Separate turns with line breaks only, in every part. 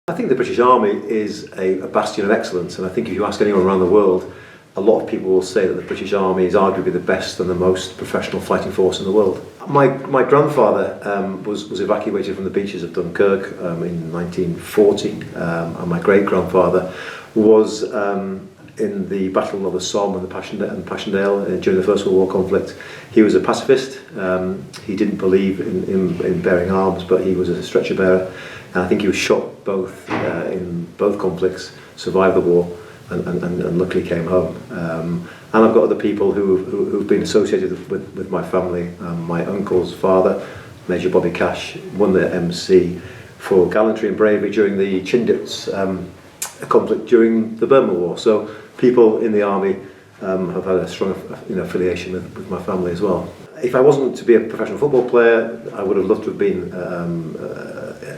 I think the British Army is a bastion of excellence, and I think if you ask anyone around the world, a lot of people will say that the British Army is arguably the best and the most professional fighting force in the world. My grandfather was evacuated from the beaches of Dunkirk in 1940, and my great-grandfather was in the Battle of the Somme and Passchendaele during the First World War conflict. He was a pacifist. He didn't believe in bearing arms, but he was a stretcher bearer. And I think he was shot both in both conflicts, survived the war, and luckily came home. And I've got other people who've been associated with my family. My uncle's father, Major Bobby Cash, won the MC for gallantry and bravery during the Chindits conflict during the Burma War. So people in the army have had a strong affiliation with my family as well. If I wasn't to be a professional football player, I would have loved to have been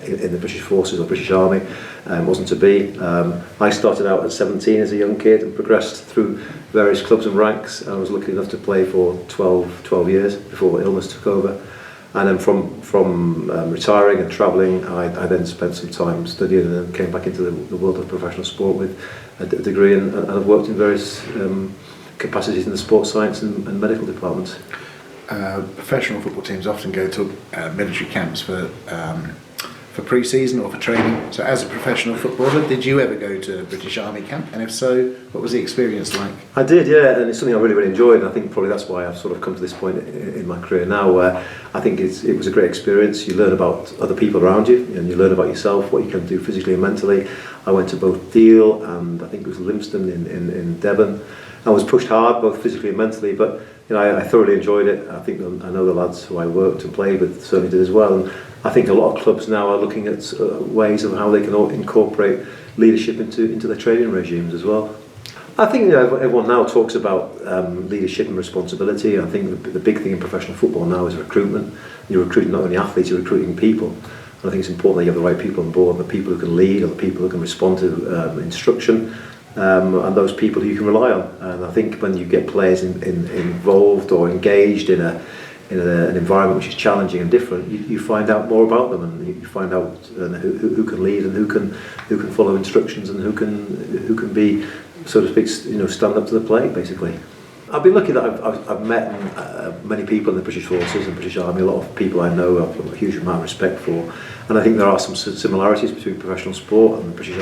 in the British Forces or British Army. It wasn't to be. I started out at 17 as a young kid and progressed through various clubs and ranks. I was lucky enough to play for 12 years before illness took over. And then from retiring and travelling, I then spent some time studying and then came back into the world of professional sport with a degree, and I've worked in various capacities in the sports science and medical departments.
Professional football teams often go to military camps for pre-season or for training. So as a professional footballer, did you ever go to a British Army camp? And if so, what was the experience like?
I did, yeah, and it's something I really enjoyed, and I think probably that's why I've sort of come to this point in my career now, where I think it was a great experience. You learn about other people around you, and you learn about yourself, what you can do physically and mentally. I went to both Deal and I think it was Lympstone in Devon. I was pushed hard, both physically and mentally, but I thoroughly enjoyed it. I think I know the lads who I worked and played with certainly did as well. And I think a lot of clubs now are looking at ways of how they can incorporate leadership into their training regimes as well. I think everyone now talks about leadership and responsibility. I think the big thing in professional football now is recruitment. You're recruiting not only athletes, you're recruiting people. And I think it's important that you have the right people on board, the people who can lead, or the people who can respond to instruction. And those people who you can rely on. And I think when you get players involved or engaged in an environment which is challenging and different, you find out more about them, and you find out who can lead and who can follow instructions, and who can be, so to speak, stand up to the plate, basically. I've been lucky that I've met many people in the British Forces and British Army. A lot of people I know I've got a huge amount of respect for, and I think there are some similarities between professional sport and the British Army.